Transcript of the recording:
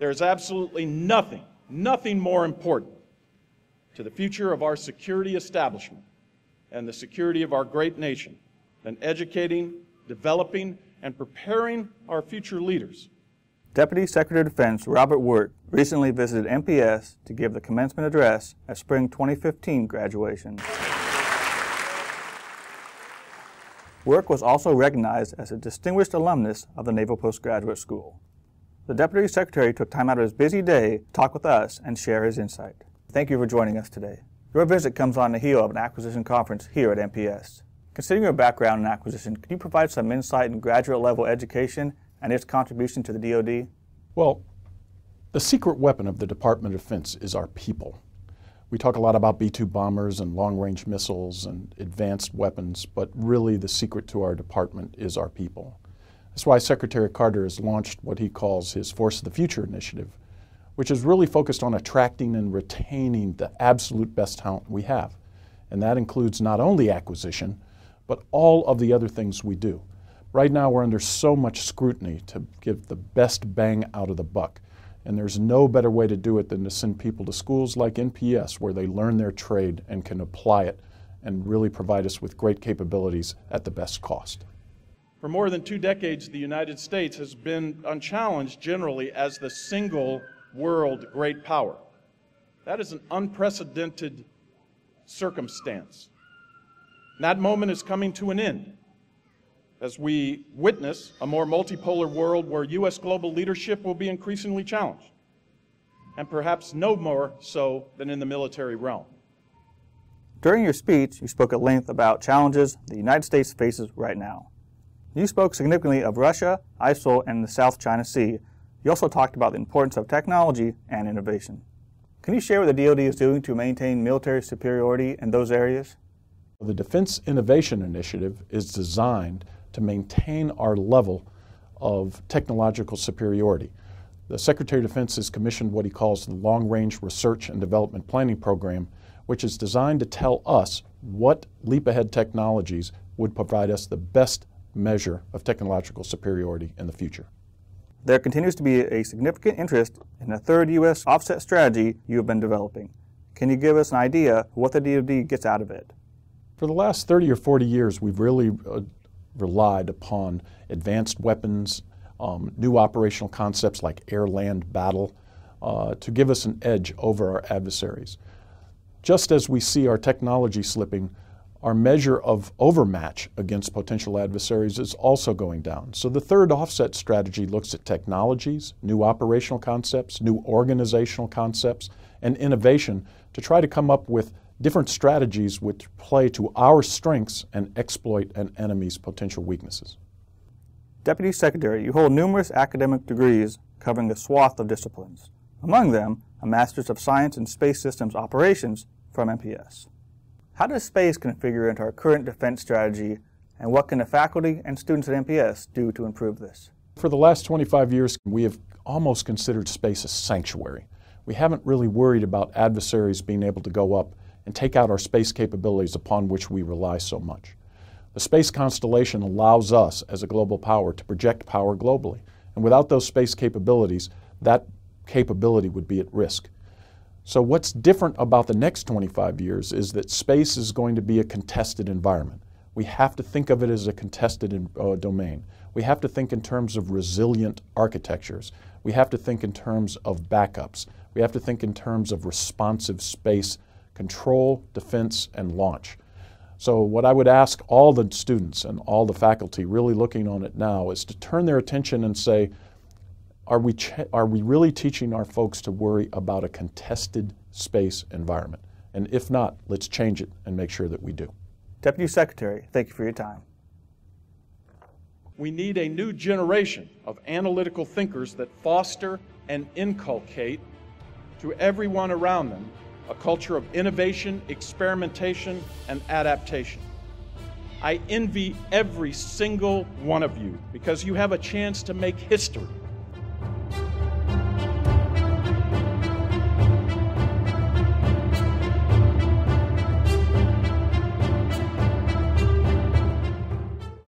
There's absolutely nothing more important to the future of our security establishment and the security of our great nation than educating, developing, and preparing our future leaders. Deputy Secretary of Defense Robert Wirt recently visited NPS to give the commencement address at spring 2015 graduation. Wirt was also recognized as a distinguished alumnus of the Naval Postgraduate School. The Deputy Secretary took time out of his busy day to talk with us and share his insight. Thank you for joining us today. Your visit comes on the heel of an acquisition conference here at NPS. Considering your background in acquisition, can you provide some insight in graduate-level education and its contribution to the DoD? Well, the secret weapon of the Department of Defense is our people. We talk a lot about B-2 bombers and long-range missiles and advanced weapons, but really the secret to our department is our people. That's why Secretary Carter has launched what he calls his Force of the Future initiative, which is really focused on attracting and retaining the absolute best talent we have. And that includes not only acquisition, but all of the other things we do. Right now we're under so much scrutiny to give the best bang out of the buck. And there's no better way to do it than to send people to schools like NPS where they learn their trade and can apply it and really provide us with great capabilities at the best cost. For more than 2 decades, the United States has been unchallenged generally as the single world great power. That is an unprecedented circumstance. That moment is coming to an end as we witness a more multipolar world where U.S. global leadership will be increasingly challenged, and perhaps no more so than in the military realm. During your speech, you spoke at length about challenges the United States faces right now. You spoke significantly of Russia, ISIL, and the South China Sea. You also talked about the importance of technology and innovation. Can you share what the DoD is doing to maintain military superiority in those areas? The Defense Innovation Initiative is designed to maintain our level of technological superiority. The Secretary of Defense has commissioned what he calls the Long Range Research and Development Planning Program, which is designed to tell us what leap-ahead technologies would provide us the best measure of technological superiority in the future. There continues to be a significant interest in a third U.S. offset strategy you have been developing. Can you give us an idea of what the DoD gets out of it? For the last 30 or 40 years, we've really relied upon advanced weapons, new operational concepts like air-land battle to give us an edge over our adversaries. Just as we see our technology slipping, our measure of overmatch against potential adversaries is also going down. So the third offset strategy looks at technologies, new operational concepts, new organizational concepts, and innovation to try to come up with different strategies which play to our strengths and exploit an enemy's potential weaknesses. Deputy Secretary, you hold numerous academic degrees covering a swath of disciplines. Among them, a Master's of Science in Space Systems Operations from NPS. How does space configure into our current defense strategy, and what can the faculty and students at NPS do to improve this? For the last 25 years, we have almost considered space a sanctuary. We haven't really worried about adversaries being able to go up and take out our space capabilities upon which we rely so much. The space constellation allows us as a global power to project power globally, and without those space capabilities, that capability would be at risk. So what's different about the next 25 years is that space is going to be a contested environment. We have to think of it as a contested domain. We have to think in terms of resilient architectures. We have to think in terms of backups. We have to think in terms of responsive space control, defense, and launch. So what I would ask all the students and all the faculty really looking on it now is to turn their attention and say, are we really teaching our folks to worry about a contested space environment? And if not, let's change it and make sure that we do. Deputy Secretary, thank you for your time. We need a new generation of analytical thinkers that foster and inculcate to everyone around them a culture of innovation, experimentation, and adaptation. I envy every single one of you because you have a chance to make history